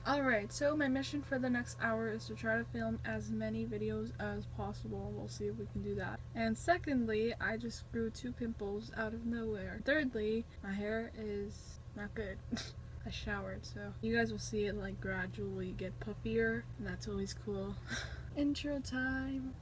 Alright, so my mission for the next hour is to try to film as many videos as possible. We'll see if we can do that. And secondly, I just grew 2 pimples out of nowhere. Thirdly, my hair is not good. I showered, so you guys will see it like gradually get puffier, and that's always cool. Intro time!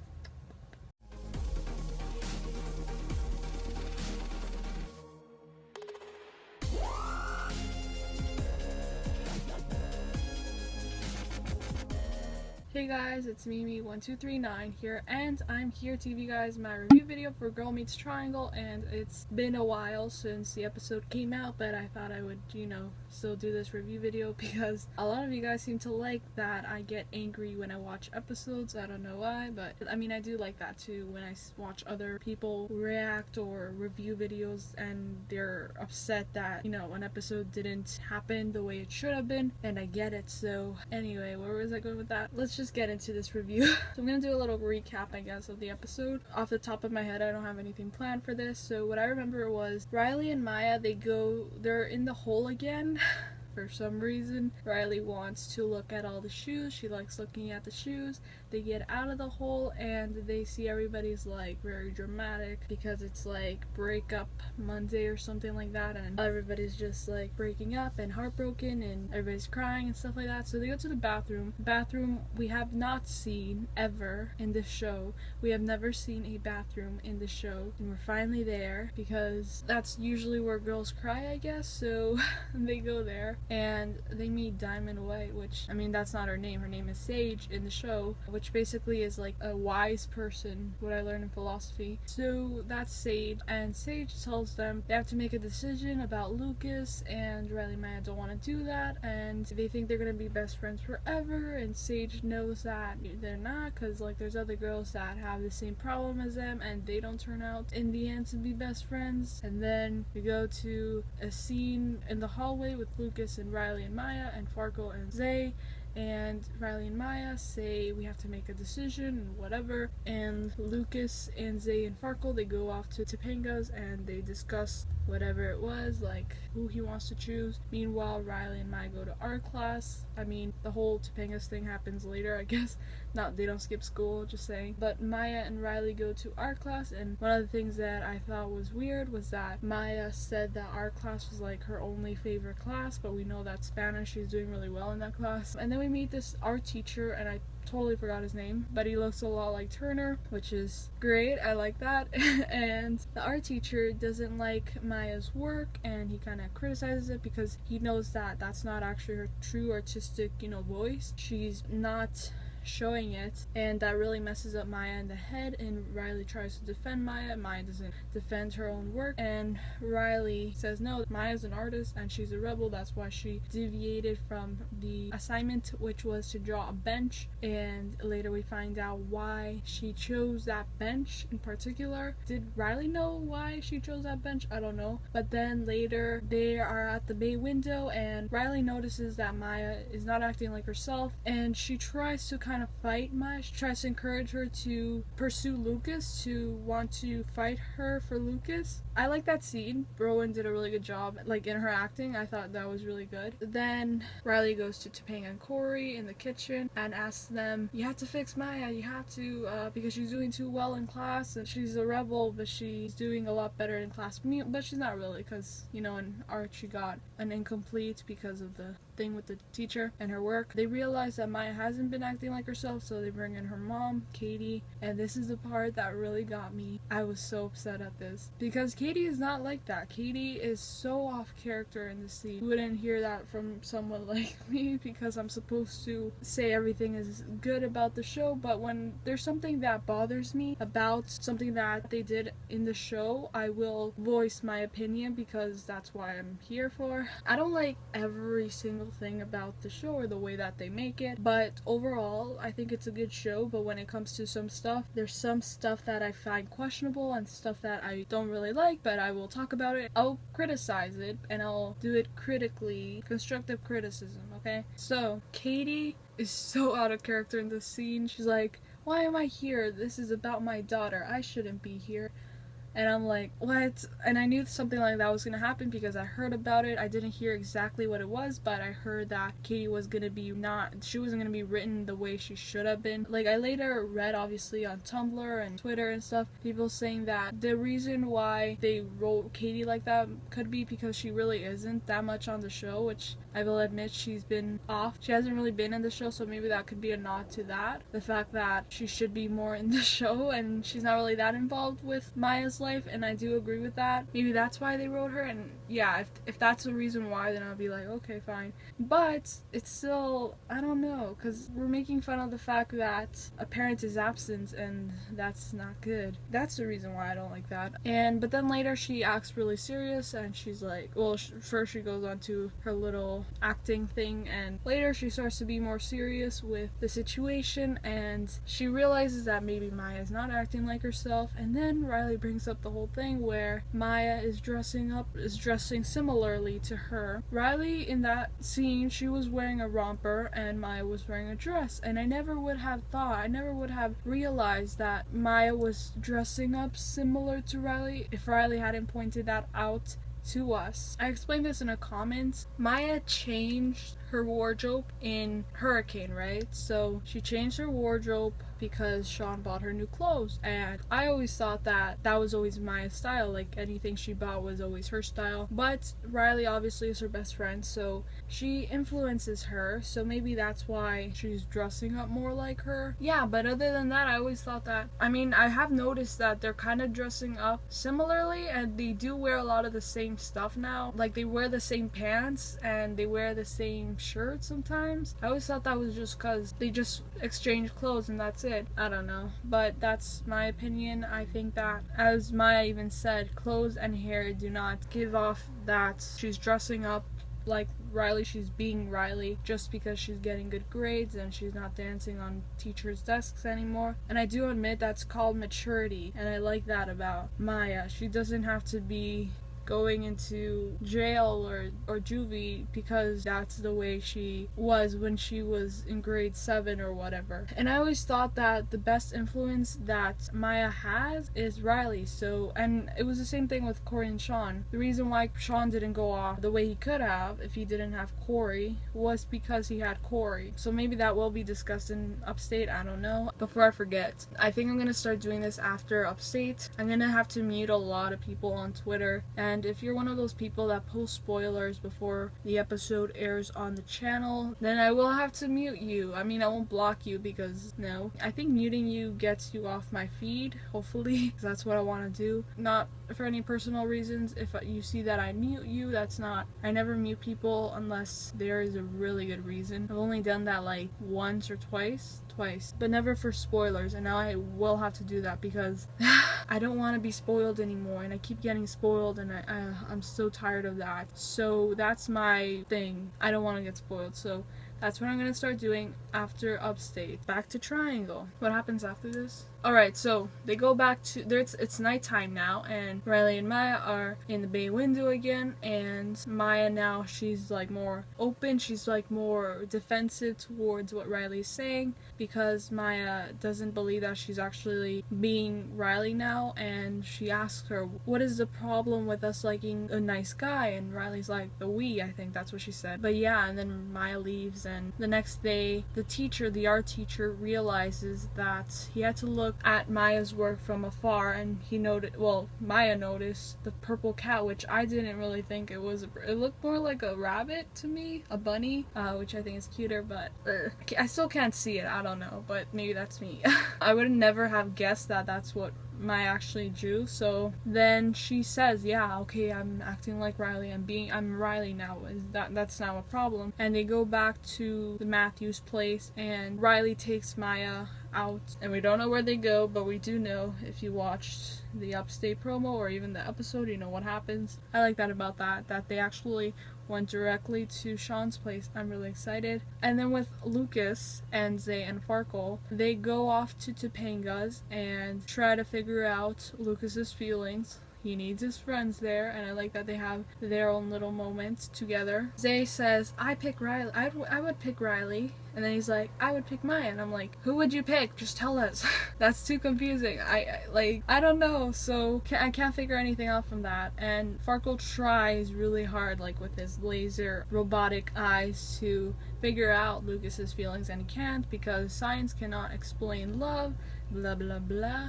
Hey guys, it's Mimi1239 here, and I'm here to give you guys my review video for Girl Meets Triangle, and it's been a while since the episode came out, but I thought I would, still do this review video because a lot of you guys seem to like that I get angry when I watch episodes. I don't know why, but I mean, I do like that too when I watch other people react or review videos and they're upset that, an episode didn't happen the way it should have been, and I get it. So anyway, where was I going with that? Let's just get into this review. So I'm gonna do a little recap, I guess, of the episode. Off the top of my head, I don't have anything planned for this, so what I remember was Riley and Maya, they're in the hole again. For some reason, Riley wants to look at all the shoes. She likes looking at the shoes. They get out of the hole and they see everybody's like very dramatic because it's like breakup Monday or something like that, and everybody's just like breaking up and heartbroken and everybody's crying and stuff like that. So they go to the bathroom. Bathroom we have not seen ever in this show. We have never seen a bathroom in the show, and we're finally there because that's usually where girls cry, I guess. So they go there and they meet Diamond White, which, I mean, that's not her name. Her name is Sage in the show, which basically is like a wise person, what I learned in philosophy. So that's Sage, and Sage tells them they have to make a decision about Lucas, and Riley and Maya don't want to do that, and they think they're gonna be best friends forever, and Sage knows that they're not, because like there's other girls that have the same problem as them and they don't turn out in the end to be best friends. And then we go to a scene in the hallway with Lucas and Riley and Maya and Farkle and Zay, and Riley and Maya say we have to make a decision and whatever, and Lucas and Zay and Farkle, they go off to Topanga's and they discuss whatever it was, like who he wants to choose. Meanwhile, Riley and Maya go to art class. I mean, the whole Topanga's thing happens later, I guess. Not, they don't skip school, just saying. But Maya and Riley go to art class, and one of the things that I thought was weird was that Maya said that art class was like her only favorite class, but we know that Spanish, she's doing really well in that class. And then we meet this art teacher, and I totally forgot his name, but he looks a lot like Turner, which is great. I like that. And the art teacher doesn't like Maya's work, and he kind of criticizes it because he knows that that's not actually her true artistic, voice. She's not showing it, and that really messes up Maya in the head, and Riley tries to defend Maya. Maya doesn't defend her own work, and Riley says no, Maya's an artist and she's a rebel, that's why she deviated from the assignment, which was to draw a bench. And later we find out why she chose that bench in particular. Did Riley know why she chose that bench? I don't know. But then later they are at the bay window and Riley notices that Maya is not acting like herself, and she tries to kind of fight Maya. She tries to encourage her to pursue Lucas, to want to fight her for Lucas. I like that scene. Rowan did a really good job, like in her acting. I thought that was really good. Then Riley goes to Topanga and Corey in the kitchen and asks them, you have to fix Maya, you have to, because she's doing too well in class, and she's a rebel, but she's doing a lot better in class. But she's not really, because, in art she got an incomplete because of the thing with the teacher and her work. They realize that Maya hasn't been acting like herself, so they bring in her mom, Katie, and this is the part that really got me. I was so upset at this because Katie is not like that. Katie is so off character in the scene. You wouldn't hear that from someone like me because I'm supposed to say everything is good about the show, but when there's something that bothers me about something that they did in the show, I will voice my opinion because that's why I'm here for. I don't like every single thing about the show or the way that they make it, but overall I think it's a good show. But when it comes to some stuff, there's some stuff that I find questionable and stuff that I don't really like, but I will talk about it. I'll criticize it and I'll do it critically, constructive criticism, okay? So Katie is so out of character in this scene. She's like, why am I here? This is about my daughter. I shouldn't be here. And I'm like, what? And I knew something like that was gonna happen because I heard about it. I didn't hear exactly what it was, but I heard that Katie was gonna be she wasn't gonna be written the way she should have been. Like, I later read, obviously, on Tumblr and Twitter and stuff, people saying that the reason why they wrote Katie like that could be because she really isn't that much on the show, which I will admit she's been off. She hasn't really been in the show, so maybe that could be a nod to that. The fact that she should be more in the show and she's not really that involved with Maya's life, and I do agree with that. Maybe that's why they wrote her, and yeah, if that's the reason why, then I'll be like, okay, fine. But it's still, I don't know, because we're making fun of the fact that a parent is absent, and that's not good. That's the reason why I don't like that. But then later she acts really serious, and she's like, well, first she goes on to her little acting thing, and later she starts to be more serious with the situation, and she realizes that maybe Maya is not acting like herself. And then Riley brings up the whole thing where Maya is dressing similarly to her. Riley, in that scene, she was wearing a romper and Maya was wearing a dress, and I never would have realized that Maya was dressing up similar to Riley if Riley hadn't pointed that out to us. I explained this in a comment. Maya changed her wardrobe in Hurricane, right? So she changed her wardrobe because Sean bought her new clothes, and I always thought that was always Maya's style. Like, anything she bought was always her style, but Riley obviously is her best friend, so she influences her, so maybe that's why she's dressing up more like her. Yeah, but other than that, I always thought that, I mean, I have noticed that they're kind of dressing up similarly, and they do wear a lot of the same stuff now. Like, they wear the same pants and they wear the same shirt sometimes. I always thought that was just because they just exchange clothes and that's it. I don't know, but that's my opinion. I think that, as Maya even said, clothes and hair do not give off that she's dressing up like Riley. She's being Riley just because she's getting good grades and she's not dancing on teachers' desks anymore. And I do admit that's called maturity, and I like that about Maya. She doesn't have to be going into jail or juvie because that's the way she was when she was in grade 7 or whatever. And I always thought that the best influence that Maya has is Riley. So, and it was the same thing with Corey and Sean. The reason why Sean didn't go off the way he could have if he didn't have Corey was because he had Corey. So maybe that will be discussed in Upstate, I don't know. Before I forget, I think I'm gonna start doing this after Upstate. I'm gonna have to mute a lot of people on Twitter, and if you're one of those people that post spoilers before the episode airs on the channel, then I will have to mute you. I mean, I won't block you because, no. I think muting you gets you off my feed, hopefully, because that's what I want to do. Not for any personal reasons. If you see that I mute you, that's not... I never mute people unless there is a really good reason. I've only done that like once or twice, but never for spoilers, and now I will have to do that because I don't want to be spoiled anymore, and I keep getting spoiled, and I'm so tired of that. So that's my thing. I don't want to get spoiled, so that's what I'm gonna start doing after Upstate. Back to Triangle. What happens after this? Alright, so they go back to... It's nighttime now, and Riley and Maya are in the bay window again, and Maya now, she's like more open, she's like more defensive towards what Riley's saying, because Maya doesn't believe that she's actually being Riley now, and she asks her, what is the problem with us liking a nice guy? And Riley's like, I think that's what she said. But yeah, and then Maya leaves, and the next day, the art teacher realizes that he had to look at Maya's work from afar, and Maya noticed the purple cat, which I didn't really think it was. It looked more like a rabbit to me, a bunny, which I think is cuter, but I still can't see it. I don't know, but maybe that's me. I would never have guessed that that's what Maya actually drew. So then she says, yeah, okay, I'm acting like Riley, I'm Riley now, that's now a problem. And they go back to the Matthews place, and Riley takes Maya out, and we don't know where they go, but we do know, if you watched the Upstate promo or even the episode, you know what happens. I like that about that they actually went directly to Sean's place. I'm really excited. And then with Lucas and Zay and Farkle, they go off to Topanga's and try to figure out Lucas's feelings. He needs his friends there, and I like that they have their own little moments together. Zay says, I pick Riley. I would pick Riley. And then he's like, I would pick Maya. And I'm like, who would you pick? Just tell us. That's too confusing. I don't know. So I can't figure anything out from that. And Farkle tries really hard, like with his laser robotic eyes, to figure out Lucas's feelings, and he can't because science cannot explain love. Blah blah blah.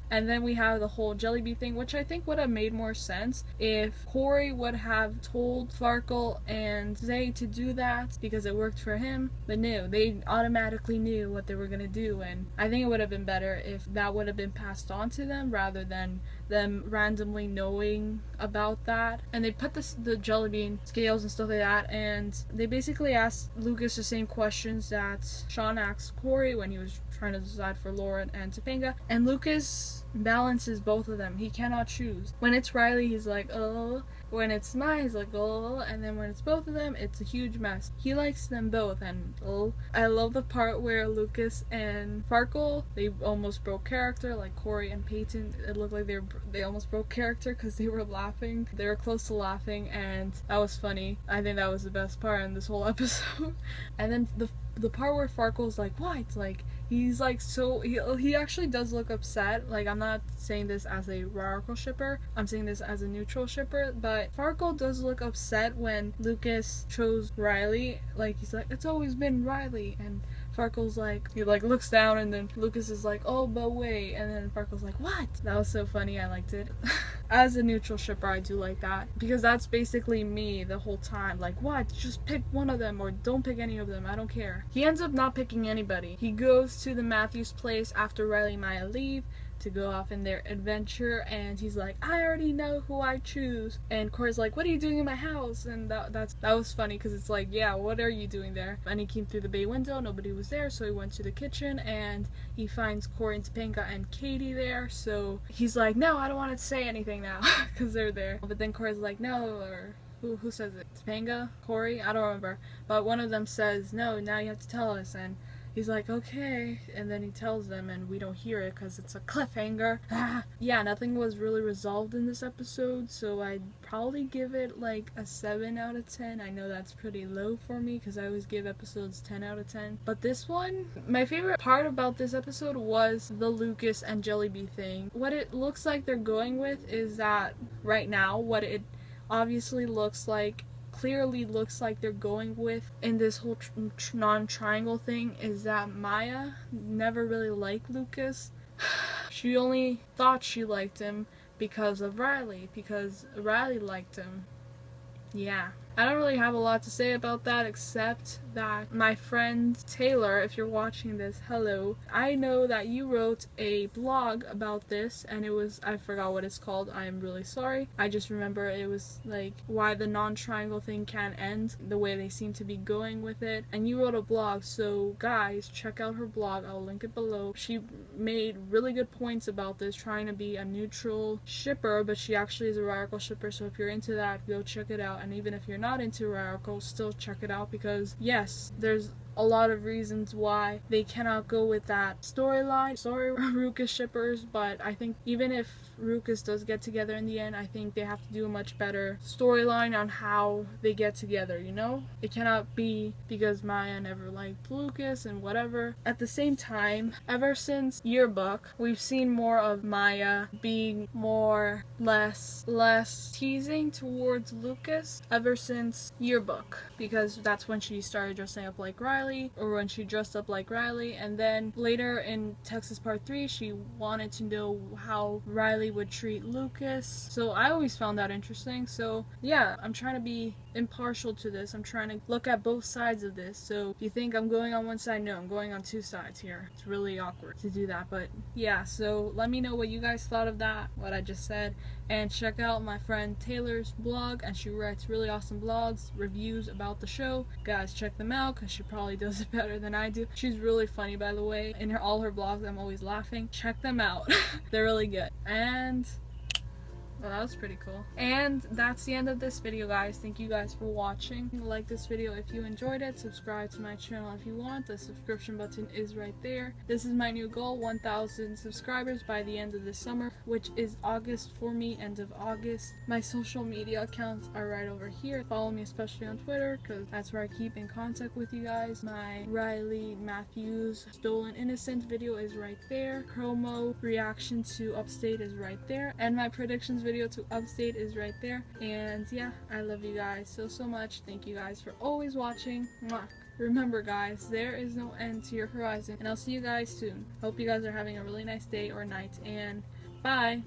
And then we have the whole Jellyby thing, which I think would have made more sense if Corey would have told Farkle and Zay to do that because it worked for him. But no, they automatically knew what they were gonna do, and I think it would have been better if that would have been passed on to them rather than them randomly knowing about that. And they put the Jellybean scales and stuff like that, and they basically asked Lucas the same questions that Sean asked Corey when he was trying to decide for Lauren and Topanga, and Lucas balances both of them. He cannot choose. When it's Riley, he's like, oh. When it's Maya, he's like, oh. And then when it's both of them, it's a huge mess. He likes them both, and oh. I love the part where Lucas and Farkle, they almost broke character, like Corey and Peyton. It looked like they almost broke character because they were laughing. They were close to laughing, and that was funny. I think that was the best part in this whole episode. And then the part where Farkle's like, what? Like, he's like, so he actually does look upset. Like, I'm not saying this as a Farkle shipper, I'm saying this as a neutral shipper, but Farkle does look upset when Lucas chose Riley. Like, he's like, it's always been Riley, and Farkle's like, he like looks down, and then Lucas is like, oh, but wait, and then Farkle's like, what? That was so funny. I liked it. As a neutral shipper, I do like that, because that's basically me the whole time. Like, what? Just pick one of them, or don't pick any of them. I don't care. He ends up not picking anybody. He goes to the Matthews place after Riley and Maya leave to go off in their adventure, and he's like, I already know who I choose. And Corey's like, what are you doing in my house? And that was funny, because it's like, yeah, what are you doing there? And he came through the bay window, nobody was there, so he went to the kitchen, and he finds Corey and Topanga and Katie there. So he's like, no, I don't want to say anything now, because they're there. But then Corey's like, no, or who says it? Topanga? Corey? I don't remember. But one of them says, no, now you have to tell us. And he's like, okay, and then he tells them, and we don't hear it because it's a cliffhanger. Yeah, nothing was really resolved in this episode, so I'd probably give it like a 7 out of 10. I know that's pretty low for me because I always give episodes 10 out of 10. But this one, my favorite part about this episode was the Lucas and Jellyby thing. What it looks like they're going with is that right now, what it obviously clearly looks like they're going with in this whole non-triangle thing is that Maya never really liked Lucas. She only thought she liked him because of Riley, because Riley liked him. Yeah. I don't really have a lot to say about that except that my friend Taylor, if you're watching this, hello. I know that you wrote a blog about this, and it was, I forgot what it's called, I am really sorry. I just remember it was like why the non-triangle thing can't end, the way they seem to be going with it. And you wrote a blog, so guys, check out her blog, I'll link it below. She made really good points about this, trying to be a neutral shipper, but she actually is a Radical shipper, so if you're into that, go check it out. And even if you're not into Radical, still check it out, because yes, there's a lot of reasons why they cannot go with that storyline. Sorry, Rucus shippers, but I think even if Rucus does get together in the end, I think they have to do a much better storyline on how they get together, you know? It cannot be because Maya never liked Lucas and whatever. At the same time, ever since Yearbook, we've seen more of Maya being less teasing towards Lucas ever since Yearbook, because that's when she started dressing up like Riley, or when she dressed up like Riley, and then later in Texas Part 3 she wanted to know how Riley would treat Lucas. So I always found that interesting. So yeah, I'm trying to be impartial to this. I'm trying to look at both sides of this. So if you think I'm going on one side, no, I'm going on two sides here. It's really awkward to do that, but yeah, so let me know what you guys thought of that, what I just said, and check out my friend Taylor's blog, and she writes really awesome blogs, reviews about the show. Guys, check them out because she probably does it better than I do. She's really funny, by the way. In all her blogs, I'm always laughing. Check them out. They're really good. And Well, that was pretty cool. And that's the end of this video, guys. Thank you guys for watching. Like this video if you enjoyed it. Subscribe to my channel if you want. The subscription button is right there. This is my new goal, 1,000 subscribers by the end of this summer, which is August for me, end of August. My social media accounts are right over here. Follow me especially on Twitter because that's where I keep in contact with you guys. My Riley Matthews Stolen Innocence video is right there. Promo reaction to UPSTATE is right there. And my predictions video to UPSTATE is right there. And yeah, I love you guys so much. Thank you guys for always watching. Mwah. Remember guys, there is no end to your horizon, and I'll see you guys soon. Hope you guys are having a really nice day or night, and bye!